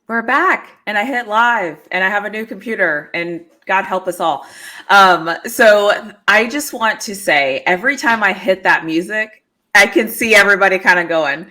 We're back, and I hit live, and I have a new computer, and God help us all. So I just want to say, every time I hit that music, I can see everybody kind of going.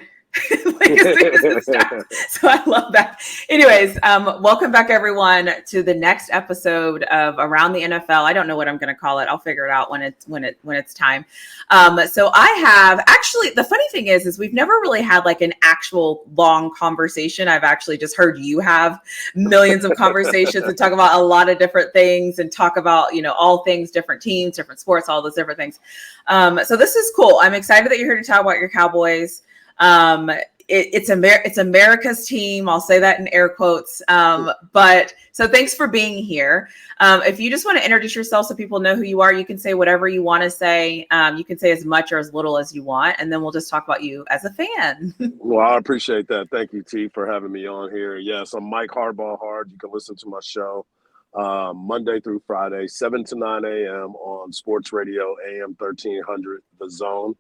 Like as soon as it starts. So I love that. Anyways, welcome back everyone to the next episode of Around the NFL. I don't know what I'm going to call it. I'll figure it out when it's time. So I have actually, the funny thing is we've never really had like an actual long conversation. I've actually just heard you have millions of conversations and talk about a lot of different things and talk about, all things, different teams, different sports, all those different things. So this is cool. I'm excited that you're here to talk about your Cowboys. It's America's team. I'll say that in air quotes. But so thanks for being here. If you just want to introduce yourself so people know who you are, you can say whatever you want to say. You can say as much or as little as you want, and then we'll just talk about you as a fan. Well, I appreciate that. Thank you, T, for having me on here. Yes, I'm Mike Hardball Hard. You can listen to my show Monday through Friday, 7 to 9 a.m. on Sports Radio, AM 1300, The Zone.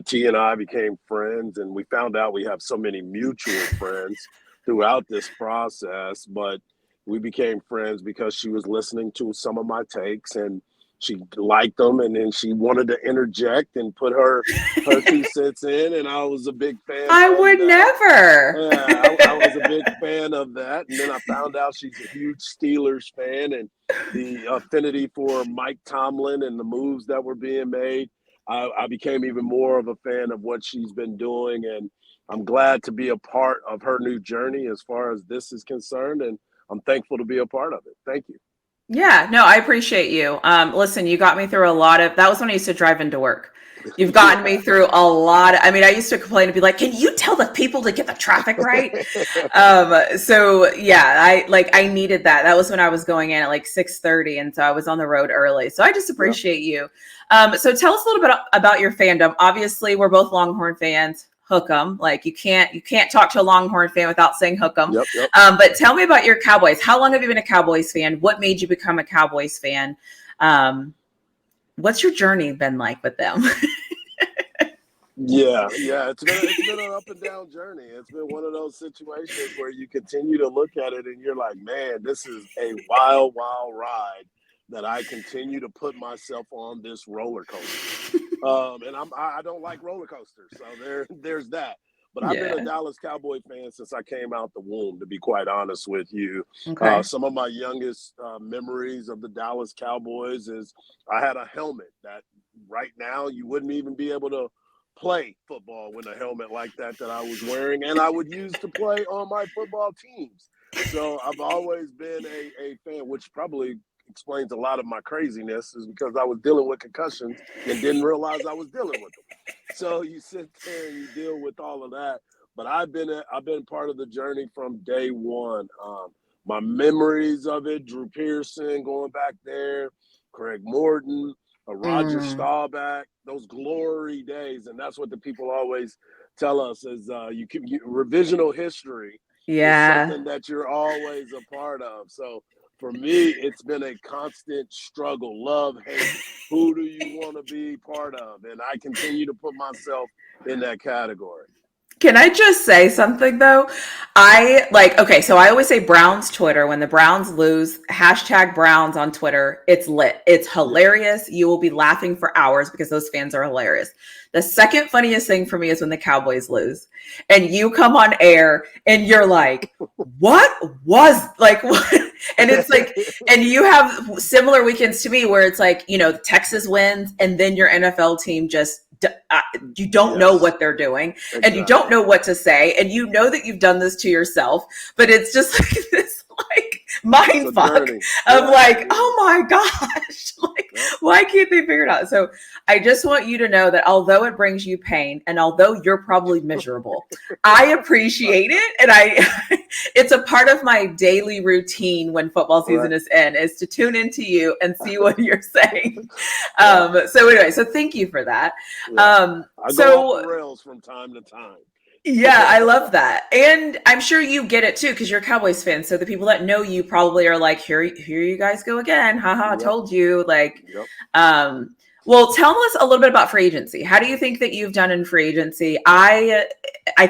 T and I became friends, and we found out we have so many mutual friends throughout this process, but we became friends because she was listening to some of my takes and she liked them, and then she wanted to interject and put her 2 cents in, and I was a big fan I of would that. never. Yeah, I was a big fan of that, and then I found out she's a huge Steelers fan, and the affinity for Mike Tomlin and the moves that were being made. I became even more of a fan of what she's been doing, and I'm glad to be a part of her new journey as far as this is concerned, and I'm thankful to be a part of it. Thank you. Yeah, no, I appreciate you. Listen, you got me through a lot of, that was when I used to drive into work. You've gotten me through a lot. I mean, I used to complain and be like, can you tell the people to get the traffic right? So yeah, I needed that. That was when I was going in at like 6:30. And so I was on the road early. So I just appreciate you. So tell us a little bit about your fandom. Obviously we're both Longhorn fans. Hook 'em. Like you can't talk to a Longhorn fan without saying hook 'em. Yep. But tell me about your Cowboys. How long have you been a Cowboys fan? What made you become a Cowboys fan? What's your journey been like with them? Yeah. It's been an up and down journey. It's been one of those situations where you continue to look at it and you're like, man, this is a wild ride that I continue to put myself on this roller coaster. And I don't like roller coasters, so there's that. But I've been a Dallas Cowboy fan since I came out the womb, to be quite honest with you. Okay. Some of my youngest memories of the Dallas Cowboys is I had a helmet that right now you wouldn't even be able to play football with a helmet like that I was wearing, and I would use to play on my football teams. So I've always been a fan, which probably explains a lot of my craziness, is because I was dealing with concussions and didn't realize I was dealing with them. So you sit there and you deal with all of that. But I've been part of the journey from day one. My memories of it: Drew Pearson going back there, Craig Morton, Roger Staubach, those glory days, and that's what the people always tell us is revisional history is something that you're always a part of. So for me, it's been a constant struggle, love, hate. Who do you want to be part of? And I continue to put myself in that category. Can I just say something though? So I always say Browns Twitter, when the Browns lose, hashtag Browns on Twitter, it's lit. It's hilarious. You will be laughing for hours because those fans are hilarious. The second funniest thing for me is when the Cowboys lose and you come on air and you're like, what was like, what? And it's like, and you have similar weekends to me where it's like, Texas wins and then your NFL team just, you don't know what they're doing and you don't know what to say. And you know that you've done this to yourself, but it's just like this like mind fuck of like, oh my gosh, like, why can't they figure it out? So I just want you to know that although it brings you pain and although you're probably miserable, I appreciate it. And it's a part of my daily routine when football season is in, is to tune into you and see what you're saying. So anyway, so thank you for that. I go off the rails from time to time. Yeah, I love that. And I'm sure you get it too, because you're a Cowboys fan. So the people that know you probably are like, here you guys go again. Haha, I told you. Like, Well, tell us a little bit about free agency. How do you think that you've done in free agency? I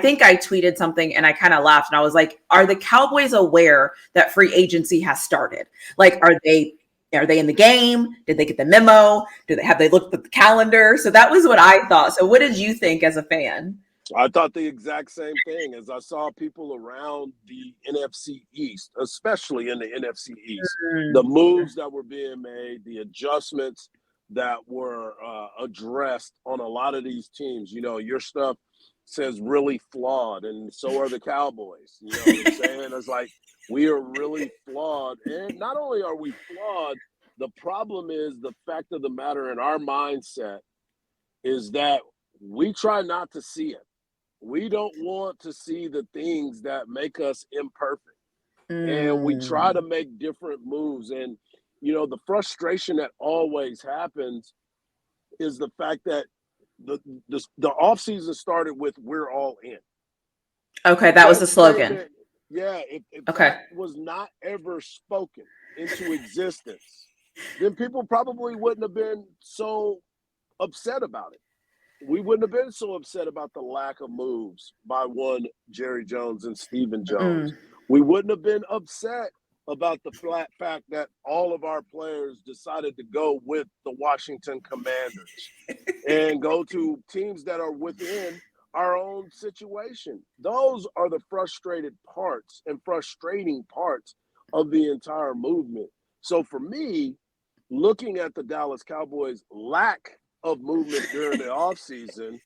think I tweeted something and I kind of laughed and I was like, are the Cowboys aware that free agency has started? Like, are they in the game? Did they get the memo? Have they looked at the calendar? So that was what I thought. So what did you think as a fan? I thought the exact same thing as I saw people around the NFC East, especially in the NFC East, the moves that were being made, the adjustments that were addressed on a lot of these teams. You know, your stuff says really flawed, and so are the Cowboys. You know what I'm saying? It's like we are really flawed. And not only are we flawed, the problem is the fact of the matter in our mindset is that we try not to see it. We don't want to see the things that make us imperfect. And we try to make different moves. And, you know, the frustration that always happens is the fact that the offseason started with "we're all in." Okay, that was the slogan. If that was not ever spoken into existence, then people probably wouldn't have been so upset about it. We wouldn't have been so upset about the lack of moves by one Jerry Jones and Stephen Jones. We wouldn't have been upset about the flat fact that all of our players decided to go with the Washington Commanders and go to teams that are within our own situation. Those are the frustrated parts and frustrating parts of the entire movement. So for me, looking at the Dallas Cowboys' lack of movement during the offseason,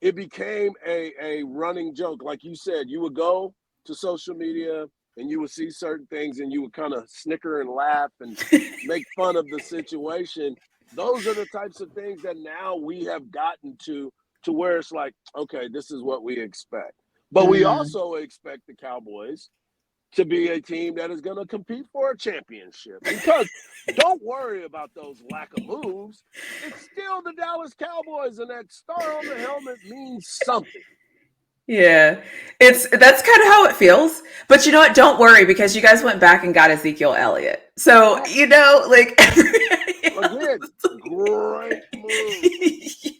it became a running joke. Like you said, you would go to social media and you would see certain things and you would kind of snicker and laugh and make fun of the situation. Those are the types of things that now we have gotten to where it's like, okay, this is what we expect. But we also expect the Cowboys to be a team that is going to compete for a championship. Because don't worry about those lack of moves. It's still the Dallas Cowboys, and that star on the helmet means something. Yeah, that's kind of how it feels. But you know what? Don't worry, because you guys went back and got Ezekiel Elliott. So, you know, like again, great move.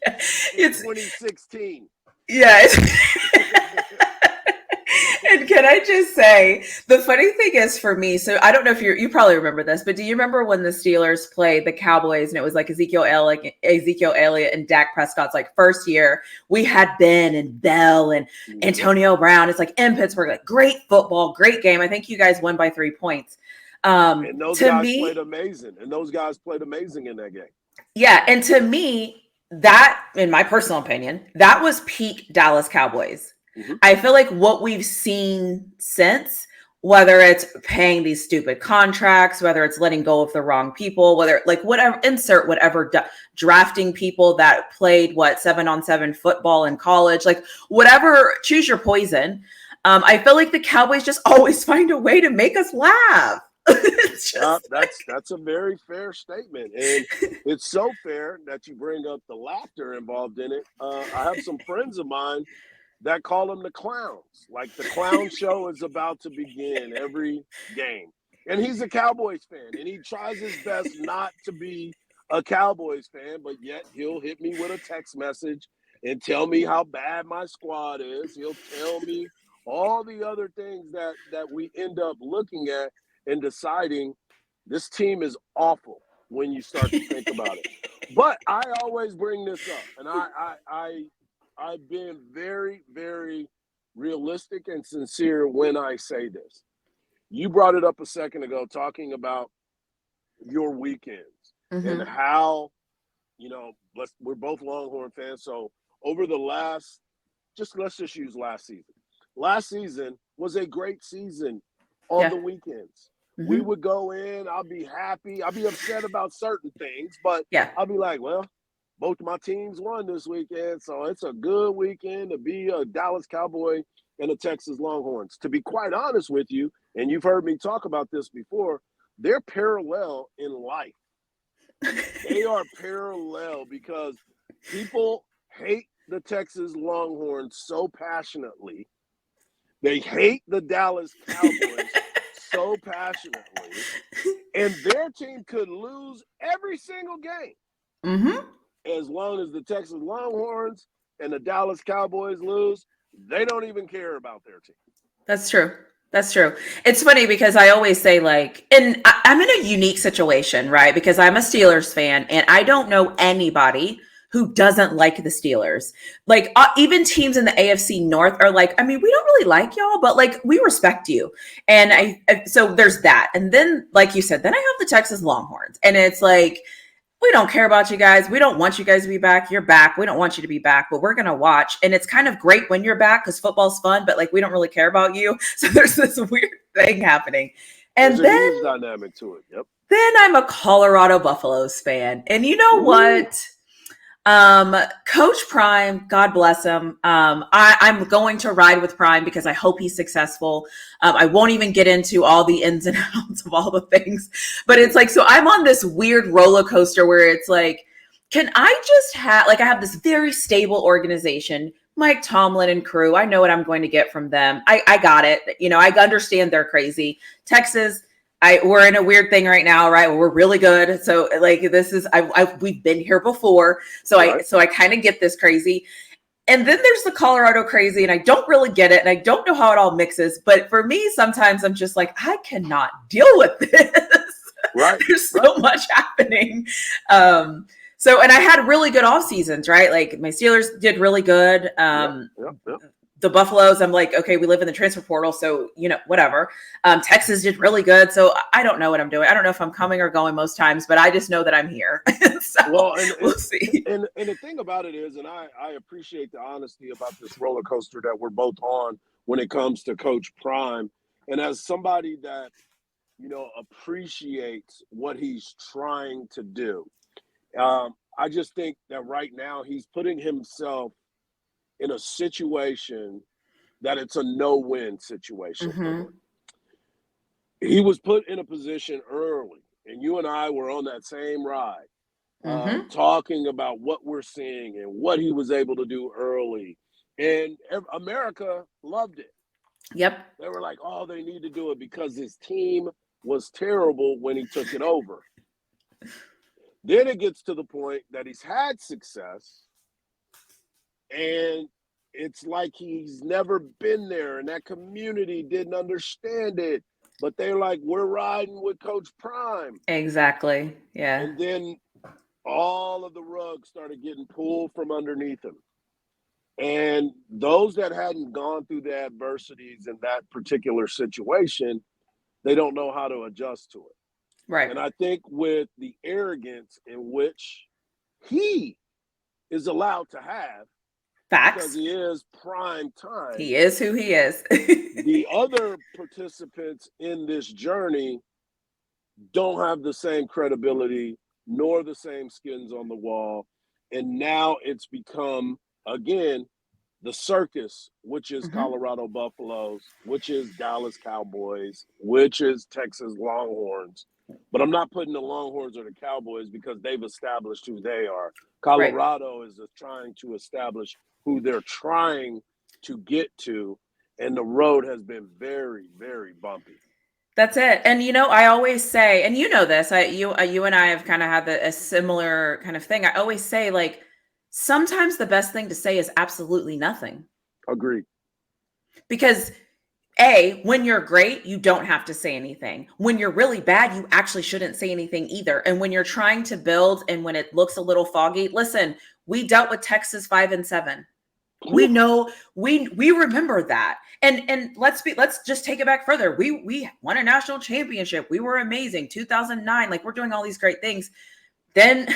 Yeah, it's 2016. Yeah. And can I just say, the funny thing is for me, so I don't know if you probably remember this, but do you remember when the Steelers played the Cowboys and it was like Ezekiel Elliott and Dak Prescott's like first year? We had Ben and Bell and Antonio Brown. It's like in Pittsburgh, like great football, great game. I think you guys won by 3 points. And those guys played amazing. And those guys played amazing in that game. Yeah. And to me, that, in my personal opinion, that was peak Dallas Cowboys. I feel like what we've seen since, whether it's paying these stupid contracts, whether it's letting go of the wrong people, whether like whatever, drafting people that played 7-on-7 football in college, like whatever, choose your poison. I feel like the Cowboys just always find a way to make us laugh. That's a very fair statement, and it's so fair that you bring up the laughter involved in it. I have some friends of mine that call them the clowns. Like the clown show is about to begin every game. And he's a Cowboys fan, and he tries his best not to be a Cowboys fan, but yet he'll hit me with a text message and tell me how bad my squad is. He'll tell me all the other things that we end up looking at and deciding this team is awful when you start to think about it. But I always bring this up, and I've been very, very realistic and sincere when I say this. You brought it up a second ago talking about your weekends and how, you know, we're both Longhorn fans. So over the let's just use last season. Last season was a great season on the weekends. We would go in, I'll be happy. I'll be upset about certain things, but I'll be like, well, both my teams won this weekend, so it's a good weekend to be a Dallas Cowboy and a Texas Longhorns. To be quite honest with you, and you've heard me talk about this before, they're parallel in life. They are parallel because people hate the Texas Longhorns so passionately. They hate the Dallas Cowboys so passionately, and their team could lose every single game. Mm-hmm. As long as the Texas Longhorns and the Dallas Cowboys lose, they don't even care about their team. That's true. That's true. It's funny because I always say, like, and I'm in a unique situation, right? Because I'm a Steelers fan and I don't know anybody who doesn't like the Steelers. Like, even teams in the AFC North are like, I mean, we don't really like y'all, but like, we respect you. And so there's that. And then, like you said, then I have the Texas Longhorns. And it's like, we don't care about you guys. We don't want you guys to be back. You're back. We don't want you to be back, but we're going to watch. And it's kind of great when you're back because football's fun, but like we don't really care about you. So there's this weird thing happening. And There's a huge dynamic to it. Yep. Then I'm a Colorado Buffaloes fan. And you know what? Coach Prime, God bless him. I'm going to ride with Prime because I hope he's successful. I won't even get into all the ins and outs of all the things, but it's like, so I'm on this weird roller coaster where it's like, can I just have, like, I have this very stable organization, Mike Tomlin and crew. I know what I'm going to get from them. I got it. You know, I understand they're crazy. Texas, we're in a weird thing right now, right? We're really good. So like, this is, we've been here before. So I kind of get this crazy. And then there's the Colorado crazy, and I don't really get it. And I don't know how it all mixes. But for me, sometimes I'm just like, I cannot deal with this. Right. There's so much happening. So, and I had really good off seasons, right? Like my Steelers did really good. The Buffaloes, I'm like, okay, we live in the transfer portal. So, you know, whatever. Texas did really good. So I don't know what I'm doing. I don't know if I'm coming or going most times, but I just know that I'm here. So we'll see. And the thing about it is, and I appreciate the honesty about this roller coaster that we're both on when it comes to Coach Prime. And as somebody that, you know, appreciates what he's trying to do, I just think that right now he's putting himself in a situation that it's a no-win situation for him. He was put in a position early, and you and I were on that same ride, talking about what we're seeing and what he was able to do early. And America loved it. Yep. They were like, oh, they need to do it because his team was terrible when he took it over. Then it gets to the point that he's had success, and it's like he's never been there, and that community didn't understand it. But they're like, we're riding with Coach Prime. Exactly. Yeah. And then all of the rugs started getting pulled from underneath him. And those that hadn't gone through the adversities in that particular situation, they don't know how to adjust to it. Right. And I think with the arrogance in which he is allowed to have, facts, because he is prime time. He is who he is. The other participants in this journey don't have the same credibility nor the same skins on the wall. And now it's become, again, the circus, which is Colorado Buffaloes, which is Dallas Cowboys, which is Texas Longhorns. But I'm not putting the Longhorns or the Cowboys because they've established who they are. Colorado is trying to establish who they're trying to get to, and the road has been very, very bumpy. That's it. And, you know, I always say, and you know this, you and I have kind of had a similar kind of thing. I always say, like, sometimes the best thing to say is absolutely nothing. Agreed. Because when you're great, you don't have to say anything. When you're really bad, you actually shouldn't say anything either. And when you're trying to build and when it looks a little foggy, listen, we dealt with Texas 5-7. We know, we remember that. And let's just take it back further. We won a national championship. We were amazing. 2009, like we're doing all these great things. Then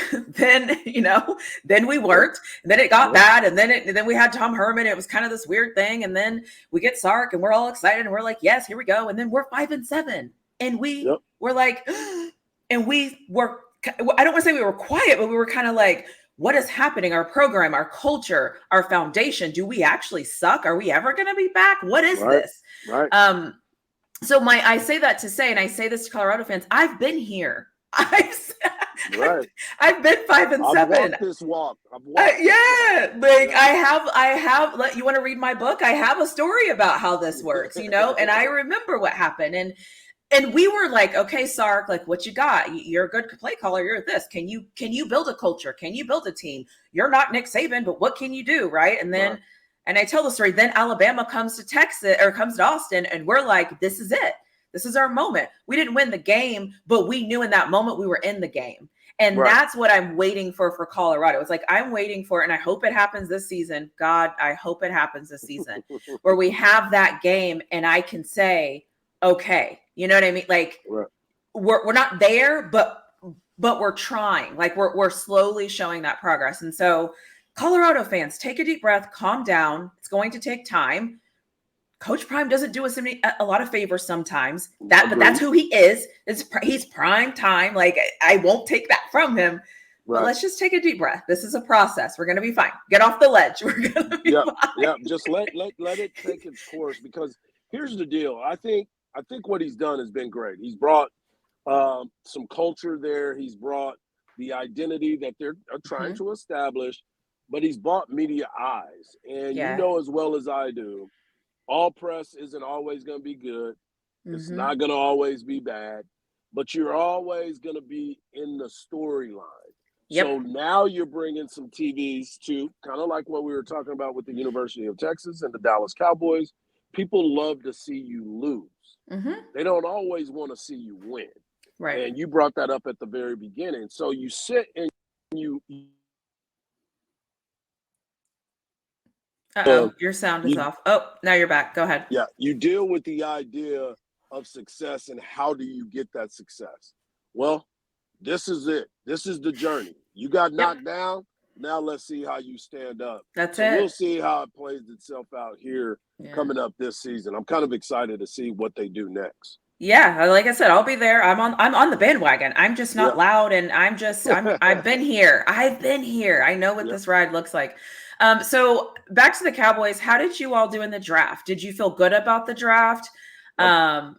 you know, then we worked, and then it got bad, and then we had Tom Herman. It was kind of this weird thing, and then we get Sark, and we're all excited, and we're like, yes, here we go, and then we're 5-7, and we're like, and we were. I don't want to say we were quiet, but we were kind of like, what is happening? Our program, our culture, our foundation. Do we actually suck? Are we ever going to be back? What is this? Right. So I say that to say, and I say this to Colorado fans, I've been here. I've been 5-7. I've walked this walk. I have. You want to read my book? I have a story about how this works, you know. And I remember what happened, And we were like, okay, Sark, like, what you got? You're a good play caller. You're this. Can you build a culture? Can you build a team? You're not Nick Saban, but what can you do, right? And then, Right. and I tell the story. Then Alabama comes to Texas or comes to Austin, and we're like, this is it. This is our moment. We didn't win the game, but we knew in that moment we were in the game. And Right. that's what I'm waiting for Colorado. It's like I'm waiting for, and I hope it happens this season. God, I hope it happens this season, where we have that game, and I can say, okay, you know what I mean? Like Right. we're not there, but we're trying. Like we're slowly showing that progress. And so, Colorado fans, take a deep breath, calm down. It's going to take time. Coach Prime doesn't do us a lot of favors sometimes. But that's who he is. He's prime time. Like I won't take that from him. Right. But let's just take a deep breath. This is a process. We're going to be fine. Get off the ledge. We're going to be fine. Yeah. Just let it take its course, because here's the deal. I think what he's done has been great. He's brought some culture there. He's brought the identity that they're trying to establish, but he's brought media eyes. And you know as well as I do, all press isn't always going to be good. It's not going to always be bad, but you're always going to be in the storyline. Yep. So now you're bringing some TVs to kind of like what we were talking about with the University of Texas and the Dallas Cowboys. People love to see you lose. They don't always want to see you win. Right. And you brought that up at the very beginning. So you sit and you your sound is off. Oh, now you're back. Go ahead. Yeah, you deal with the idea of success and how do you get that success? Well, this is it. This is the journey. You got knocked down. Now let's see how you stand up. That's it. We'll see how it plays itself out here coming up this season. I'm kind of excited to see what they do next. Yeah, like I said, I'll be there. I'm on the bandwagon. I'm just not loud, and I've been here. I know what this ride looks like. So back to the Cowboys. How did you all do in the draft? Did you feel good about the draft? I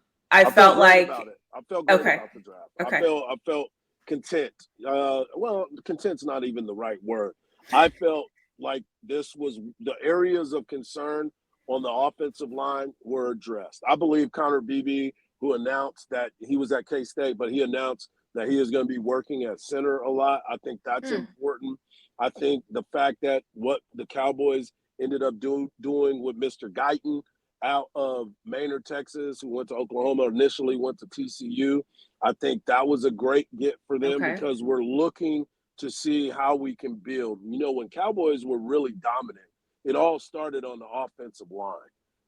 felt like about it. I felt good about the draft. Okay. I felt content. Well, content's not even the right word. I felt like this was the areas of concern on the offensive line were addressed. I believe Connor Beebe, who announced that he was at K-State, but he announced that he is going to be working at center a lot. I think that's important. I think the fact that what the Cowboys ended up doing with Mr. Guyton out of Maynard, Texas, who went to Oklahoma, initially went to TCU, I think that was a great get for them because we're looking to see how we can build. You know, when Cowboys were really dominant, it all started on the offensive line.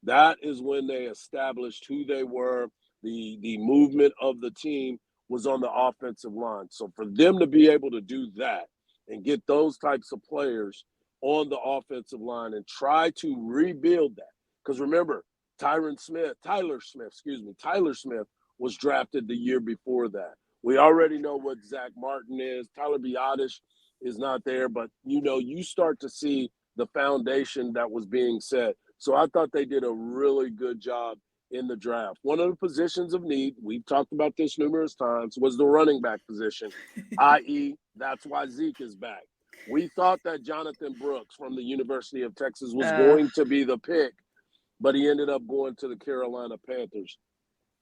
That is when they established who they were. The movement of the team was on the offensive line. So for them to be able to do that and get those types of players on the offensive line and try to rebuild that. Because remember, Tyler Smith was drafted the year before that. We already know what Zach Martin is. Tyler Biadasz is not there, but you start to see the foundation that was being set. So I thought they did a really good job in the draft. One of the positions of need, we've talked about this numerous times, was the running back position, i.e., that's why Zeke is back. We thought that Jonathan Brooks from the University of Texas was going to be the pick, but he ended up going to the Carolina Panthers.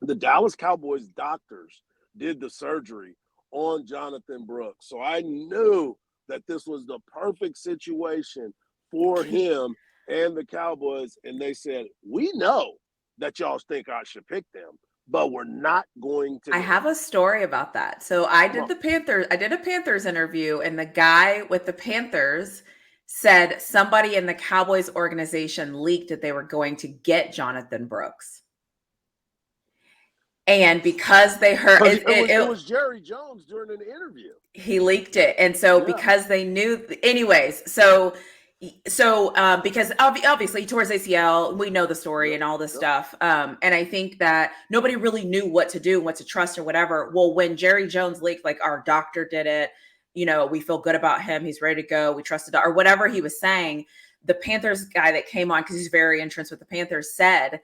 The Dallas Cowboys doctors did the surgery on Jonathan Brooks. So I knew that this was the perfect situation for him and the Cowboys. And they said, we know that y'all think I should pick them, but we're not going to. I have a story about that. So I did a Panthers interview, and the guy with the Panthers said somebody in the Cowboys organization leaked that they were going to get Jonathan Brooks. And because they heard it was Jerry Jones during an interview. He leaked it. And so because they knew anyways, because obviously he tore his ACL, we know the story and all this stuff. And I think that nobody really knew what to do, what to trust or whatever. Well, when Jerry Jones leaked, like our doctor did it, we feel good about him. He's ready to go. We trusted or whatever he was saying. The Panthers guy that came on, because he's very entrenched with the Panthers, said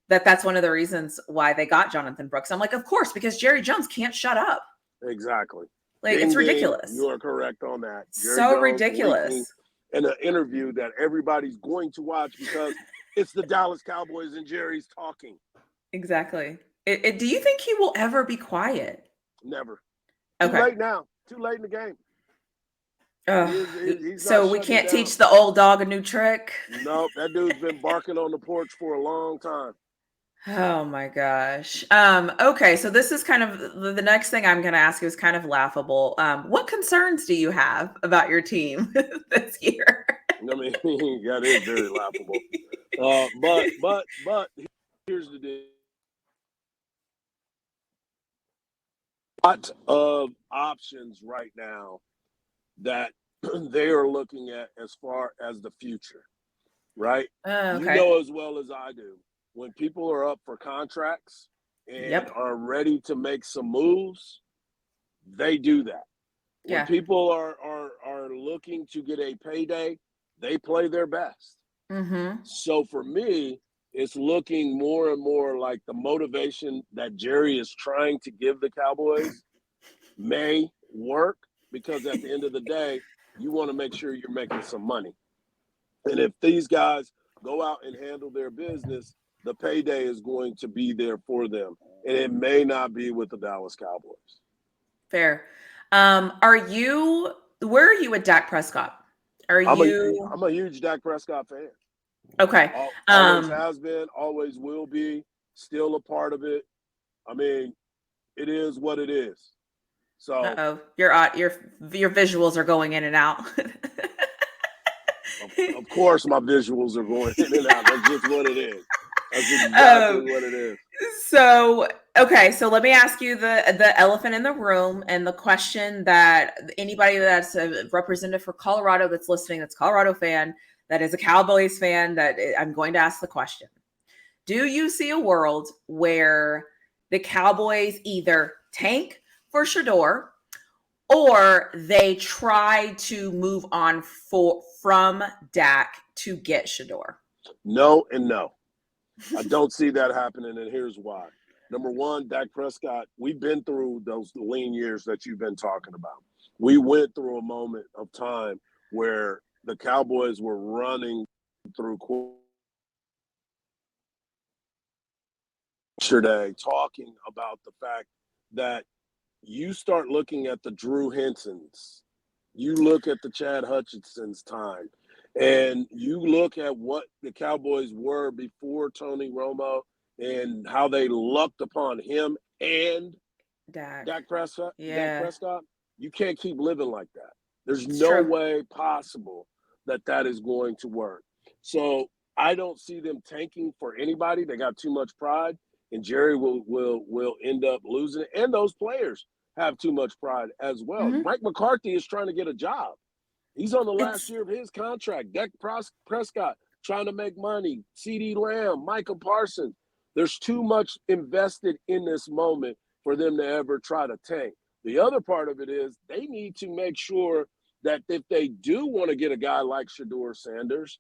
that that's one of the reasons why they got Jonathan Brooks. I'm like, of course, because Jerry Jones can't shut up. Exactly. Like, it's ridiculous. You are correct on that. Jerry Jones ridiculous. In an interview that everybody's going to watch because it's the Dallas Cowboys and Jerry's talking. Exactly. Do you think he will ever be quiet? Never. Too Okay. late now. Too late in the game. He's not So we shutting it can't down. teach the old dog a new trick? Nope, that dude's been barking on the porch for a long time. Oh my gosh. Okay, so this is kind of the next thing I'm going to ask you is kind of laughable. What concerns do you have about your team this year? I mean, that is very laughable. But here's the deal. Lot of options right now that they are looking at as far as the future, right? You Okay. know as well as I do, when people are up for contracts and Yep. are ready to make some moves, they do that. When Yeah. people are looking to get a payday, they play their best. Mm-hmm. So for me, it's looking more and more like the motivation that Jerry is trying to give the Cowboys may work, because at the end of the day, you want to make sure you're making some money. And if these guys go out and handle their business, the payday is going to be there for them. And it may not be with the Dallas Cowboys. Fair. Where are you with Dak Prescott? Are I'm you a huge Dak Prescott fan. okay? Always has been, always will be, still a part of it. I mean, it is what it is. So, Uh-oh, your visuals are going in and out. of course, my visuals are going in and out. That's just what it is. That's exactly um, what it is. so okay, so let me ask you the elephant in the room and the question that anybody that's a representative for Colorado that's listening, that's a Colorado fan, that is a Cowboys fan, that I'm going to ask the question. Do you see a world where the Cowboys either tank for Sheduer or they try to move on from Dak to get Sheduer? No and no. I don't see that happening, and here's why. Number one, Dak Prescott, we've been through those lean years that you've been talking about. We went through a moment of time where the Cowboys were running through yesterday talking about the fact that you start looking at the Drew Hensons, you look at the Chad Hutchinson's time, and you look at what the Cowboys were before Tony Romo and how they lucked upon him and Dak Prescott. Yeah, You can't keep living like that. There's it's no true. way possible that is going to work. So I don't see them tanking for anybody. They got too much pride, and Jerry will end up losing it. And those players have too much pride as well. Mm-hmm. Mike McCarthy is trying to get a job. He's on the last It's year of his contract. Dak Prescott trying to make money. CeeDee Lamb, Micah Parsons. There's too much invested in this moment for them to ever try to tank. The other part of it is they need to make sure that if they do want to get a guy like Sheduer Sanders,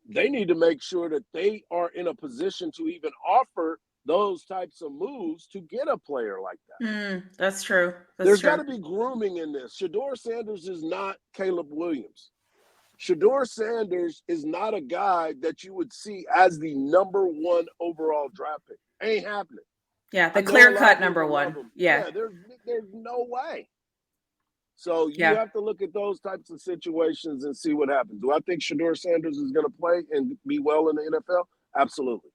they need to make sure that they are in a position to even offer those types of moves to get a player like that. that's true. That's There's got true. to be grooming in this. Sheduer Sanders is not Caleb Williams. Sheduer Sanders is not a guy that you would see as the number one overall draft pick. Ain't happening. Yeah, I the know a clear lot of cut number people love one. him. Yeah, Yeah, there's no way. So you yeah. have to look at those types of situations and see what happens. Do I think Sheduer Sanders is going to play and be well in the NFL? Absolutely.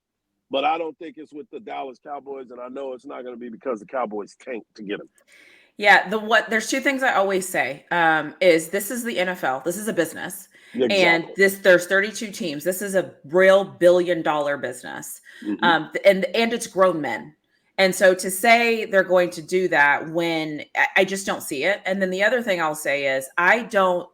But I don't think it's with the Dallas Cowboys, and I know it's not going to be because the Cowboys tanked to get him. Yeah, there's two things I always say. Is this is the NFL. This is a business. And Exactly. there's 32 teams. This is a real billion-dollar business. Mm-hmm. And it's grown men. And so to say they're going to do that when I just don't see it. And then the other thing I'll say is I don't,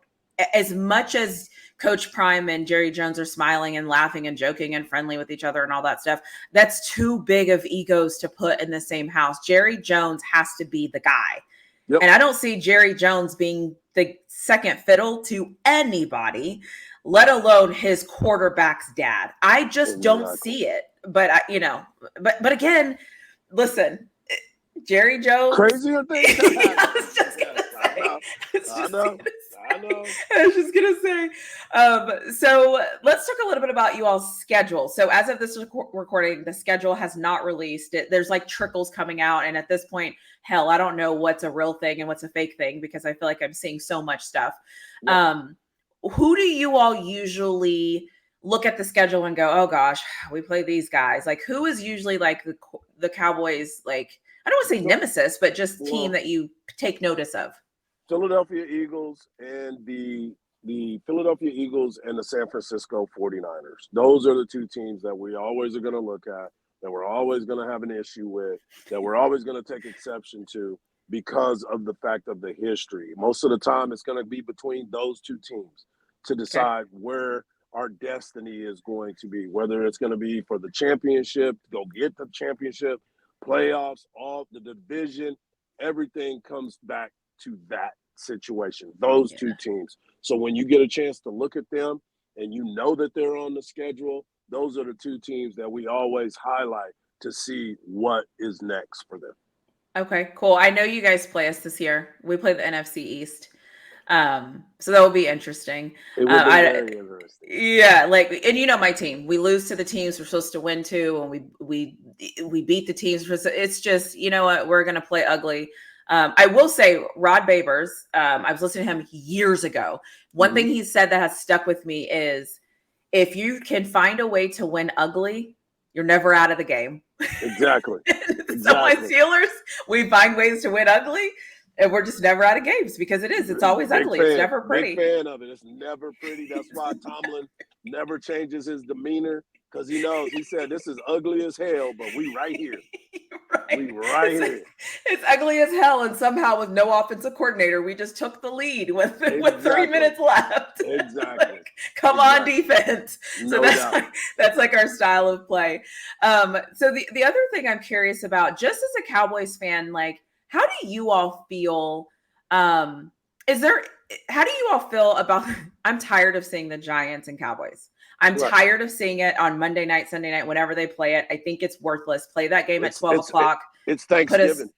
as much as Coach Prime and Jerry Jones are smiling and laughing and joking and friendly with each other and all that stuff, that's too big of egos to put in the same house. Jerry Jones has to be the guy. Yep. And I don't see Jerry Jones being the second fiddle to anybody, let alone his quarterback's dad. I just don't see it. But but again, listen, Jerry Jones. Crazier things have happened. I was just gonna say. I know. I was just gonna say. So let's talk a little bit about you all's schedule. So as of this recording, the schedule has not released. There's like trickles coming out, and at this point, hell, I don't know what's a real thing and what's a fake thing because I feel like I'm seeing so much stuff. Yep. Who do you all usually look at the schedule and go, "Oh gosh, we play these guys"? Like, who is usually like the Cowboys? Like, I don't want to say nemesis, but just team that you take notice of. Philadelphia Eagles and the Philadelphia Eagles and the San Francisco 49ers. Those are the two teams that we always are going to look at, that we're always going to have an issue with, that we're always going to take exception to because of the fact of the history. Most of the time, it's going to be between those two teams to decide where our destiny is going to be, whether it's going to be for the championship, go get the championship, playoffs, all the division, everything comes back to that situation, those two teams. So when you get a chance to look at them and you know that they're on the schedule, those are the two teams that we always highlight to see what is next for them. Okay, cool. I know you guys play us this year. We play the NFC East. So that will be interesting. It will be very interesting. Yeah, like, and you know my team. We lose to the teams we're supposed to win to, and we beat the teams. It's just, you know what, we're gonna play ugly. I will say Rod Babers, I was listening to him years ago. One thing he said that has stuck with me is if you can find a way to win ugly, you're never out of the game. Exactly. So my Steelers, we find ways to win ugly, and we're just never out of games because it's always ugly. It's never pretty. Big fan of it. It's never pretty. That's why Tomlin never changes his demeanor, because he knows. He said, this is ugly as hell, but we right here. We right here. It's ugly as hell, and somehow with no offensive coordinator, we just took the lead with 3 minutes left. Exactly. Like, come on, defense. So that's like our style of play. So the other thing I'm curious about, just as a Cowboys fan, like, how do you all feel? How do you all feel about? I'm tired of seeing the Giants and Cowboys. I'm tired of seeing it on Monday night, Sunday night, whenever they play it. I think it's worthless. Play that game at 12 o'clock. It's Thanksgiving.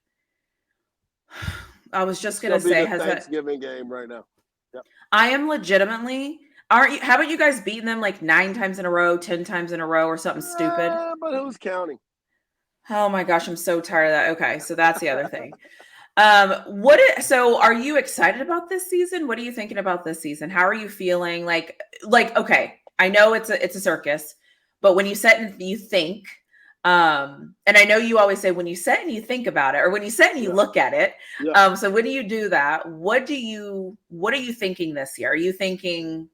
I was just going to say, has Thanksgiving game right now. Yep. I am legitimately. Haven't you guys beaten them like 9 times in a row, 10 times in a row, or something stupid? But who's counting? Oh my gosh, I'm so tired of that. Okay, so that's the other thing. So are you excited about this season? What are you thinking about this season? How are you feeling? Like, okay, I know it's a circus, but when you sit and you think, and I know you always say when you sit and you think about it, or when you sit and you look at it. So when you do that, what are you thinking this year? Are you thinking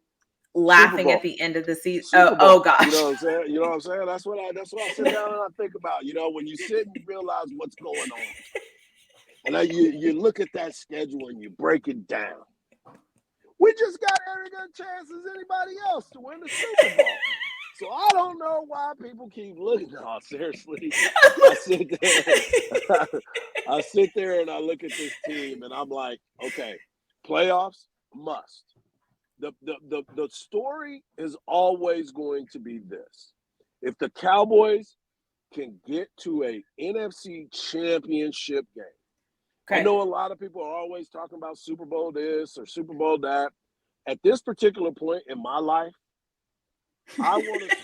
laughing at the end of the season? Oh gosh. You know what I'm saying? That's what I sit down and I think about. You know, when you sit and realize what's going on. And then you look at that schedule and you break it down. We just got every good chance as anybody else to win the Super Bowl. So I don't know why people keep looking. No, seriously. I sit there and I look at this team and I'm like, okay, playoffs must. The story is always going to be this. If the Cowboys can get to a NFC championship game, I know a lot of people are always talking about Super Bowl this or Super Bowl that. At this particular point in my life, I want to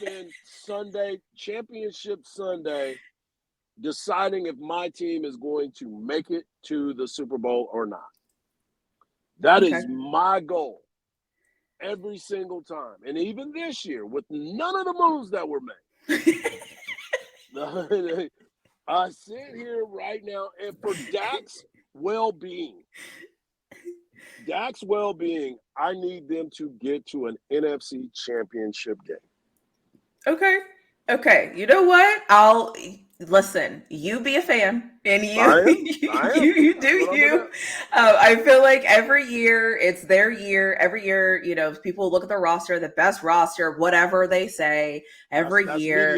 spend Championship Sunday, deciding if my team is going to make it to the Super Bowl or not. That is my goal every single time. And even this year, with none of the moves that were made, I sit here right now, and for Dak's well-being, I need them to get to an NFC championship game. Okay. You know what? I'll listen. You be a fan, and you do you. I feel like every year it's their year. Every year, you know, people look at the roster, the best roster, whatever they say. That's year,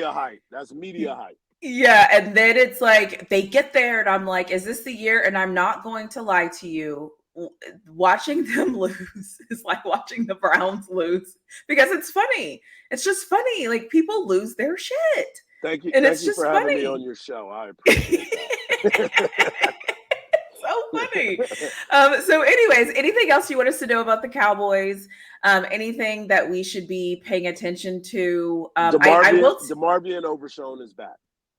That's media hype. Yeah, and then it's like they get there, and I'm like, is this the year? And I'm not going to lie to you. Watching them lose is like watching the Browns lose, because it's funny. It's just funny. Like, people lose their shit. Thank you. And Thank you for having me on your show. I appreciate that. So funny. So anyways, anything else you want us to know about the Cowboys? Anything that we should be paying attention to? I will. DeMarvion Overshone is back.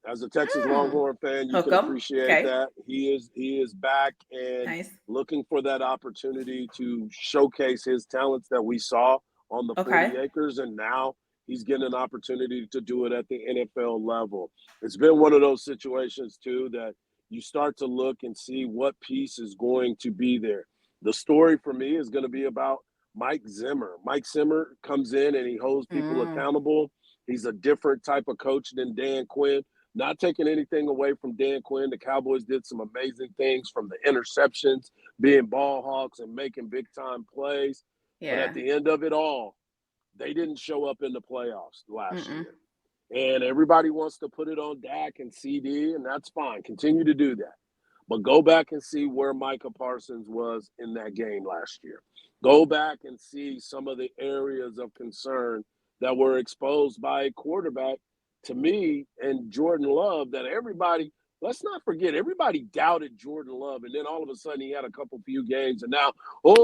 As a Texas Longhorn fan, you Hook can 'em. appreciate Okay. that. He is back and Nice. looking for that opportunity to showcase his talents that we saw on the 40 Okay. acres, and now he's getting an opportunity to do it at the NFL level. It's been one of those situations, too, that you start to look and see what piece is going to be there. The story for me is going to be about Mike Zimmer. Mike Zimmer comes in and he holds people accountable. He's a different type of coach than Dan Quinn. Not taking anything away from Dan Quinn. The Cowboys did some amazing things, from the interceptions, being ball hawks, and making big-time plays. Yeah. But at the end of it all, they didn't show up in the playoffs last year. And everybody wants to put it on Dak and CD, and that's fine. Continue to do that. But go back and see where Micah Parsons was in that game last year. Go back and see some of the areas of concern that were exposed by a quarterback, to me, and Jordan Love, that everybody, let's not forget, everybody doubted Jordan Love. And then all of a sudden he had a few games, and now,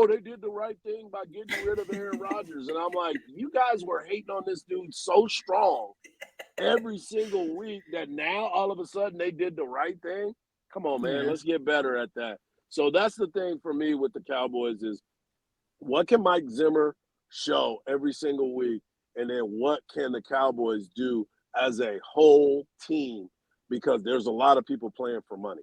they did the right thing by getting rid of Aaron Rodgers. And I'm like, you guys were hating on this dude so strong every single week that now all of a sudden they did the right thing. Come on, man, let's get better at that. So that's the thing for me with the Cowboys is, what can Mike Zimmer show every single week? And then what can the Cowboys do as a whole team? Because there's a lot of people playing for money.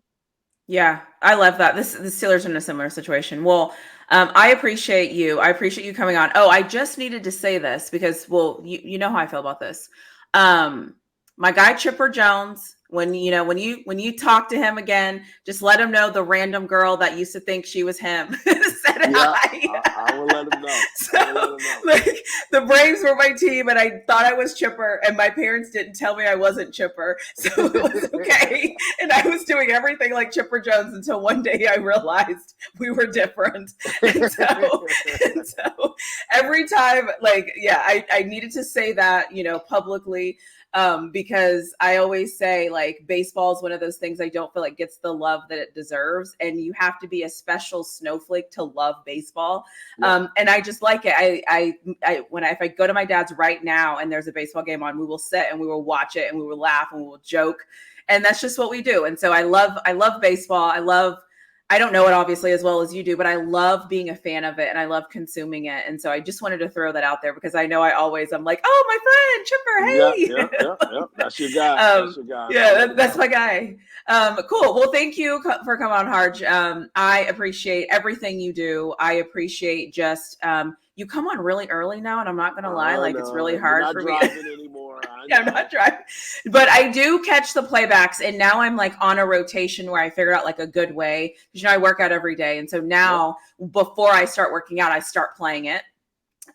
Yeah, I love that. The Steelers are in a similar situation. Well, I appreciate you. I appreciate you coming on. Oh, I just needed to say this because, well, you know how I feel about this. My guy Chipper Jones, when you talk to him again, just let him know the random girl that used to think she was him said hi. I will let him know. So, like, the Braves were my team, and I thought I was Chipper, and my parents didn't tell me I wasn't Chipper, so it was okay. And I was doing everything like Chipper Jones until one day I realized we were different. And so every time, I needed to say that, publicly. Because I always say, like, baseball is one of those things I don't feel like gets the love that it deserves. And you have to be a special snowflake to love baseball. Yeah. And I just like it. If I go to my dad's right now and there's a baseball game on, we will sit and we will watch it and we will laugh and we will joke. And that's just what we do. And so I love baseball. I don't know it obviously as well as you do, but I love being a fan of it and I love consuming it. And so I just wanted to throw that out there because I know I'm like, oh, my friend Chipper, hey. Yeah. That's your guy. That's my guy. Cool. Well, thank you for coming on, Hardge. I appreciate everything you do. I appreciate just you come on really early now, and I'm not going to lie, like it's really hard for me. Anymore. I'm not driving, but I do catch the playbacks, and now I'm like on a rotation where I figured out like a good way. Because I work out every day, and so now before I start working out, I start playing it.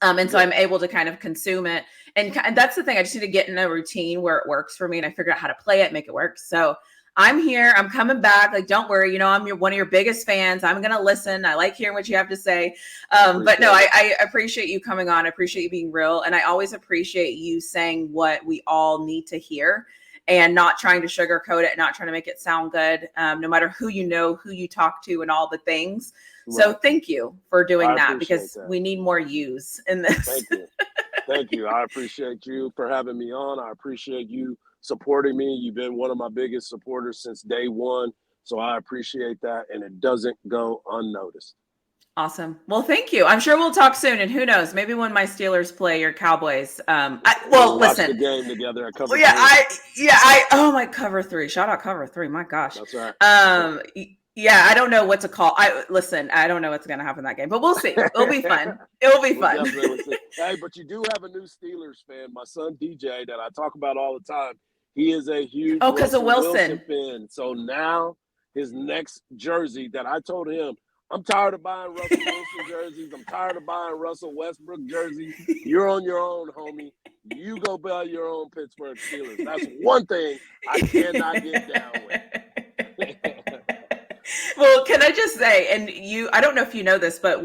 And so I'm able to kind of consume it. And that's the thing. I just need to get in a routine where it works for me and I figure out how to play it, make it work. So I'm here. I'm coming back. Like, don't worry. I'm one of your biggest fans. I'm going to listen. I like hearing what you have to say. But no, I appreciate you coming on. I appreciate you being real. And I always appreciate you saying what we all need to hear and not trying to sugarcoat it, not trying to make it sound good, no matter who you talk to and all the things. Right. So thank you for doing that because we need more yous in this. Thank you. I appreciate you for having me on. I appreciate you supporting me. You've been one of my biggest supporters since day one. So I appreciate that. And it doesn't go unnoticed. Awesome. Well, thank you. I'm sure we'll talk soon. And who knows, maybe when my Steelers play your Cowboys. We'll listen. Watch the game together at Cover 3. My Cover 3. Shout out Cover 3. My gosh. That's right. Yeah, I don't know what to call. I don't know what's going to happen in that game, but we'll see. It'll be fun. Hey, but you do have a new Steelers fan, my son DJ, that I talk about all the time. He is a huge because of Wilson fan. So now his next jersey that I told him, I'm tired of buying Russell Wilson jerseys. I'm tired of buying Russell Westbrook jerseys. You're on your own, homie. You go buy your own Pittsburgh Steelers. That's one thing I cannot get down with. Well, can I just say, and I don't know if you know this, but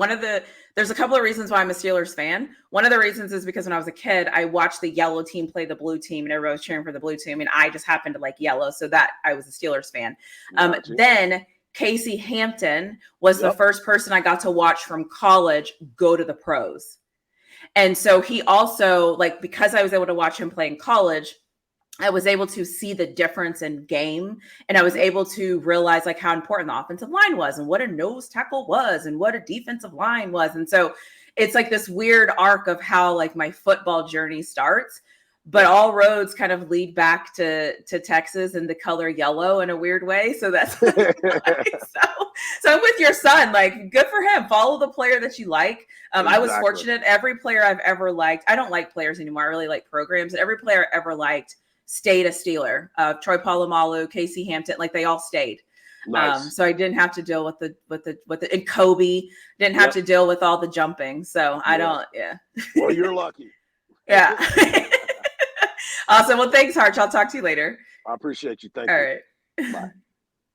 there's a couple of reasons why I'm a Steelers fan. One of the reasons is because when I was a kid, I watched the yellow team play the blue team and everybody was cheering for the blue team. And I just happened to like yellow. So that I was a Steelers fan. Then Casey Hampton was the Yep. first person I got to watch from college go to the pros. And so he also, like, because I was able to watch him play in college, I was able to see the difference in game, and I was able to realize like how important the offensive line was and what a nose tackle was and what a defensive line was. And so it's like this weird arc of how like my football journey starts, but all roads kind of lead back to Texas and the color yellow in a weird way. So that's so I'm with your son, like good for him. Follow the player that you like. I was fortunate. Every player I've ever liked, I don't like players anymore. I really like programs. Every player I ever liked stayed a Steeler. Troy Polamalu, Casey Hampton, like they all stayed. Nice. So I didn't have to deal with the and Kobe didn't have to deal with all the jumping. So I don't. Yeah. Well, you're lucky. Yeah. Awesome. Well, thanks, Hardge. I'll talk to you later. I appreciate you. Thank All you. right. Bye.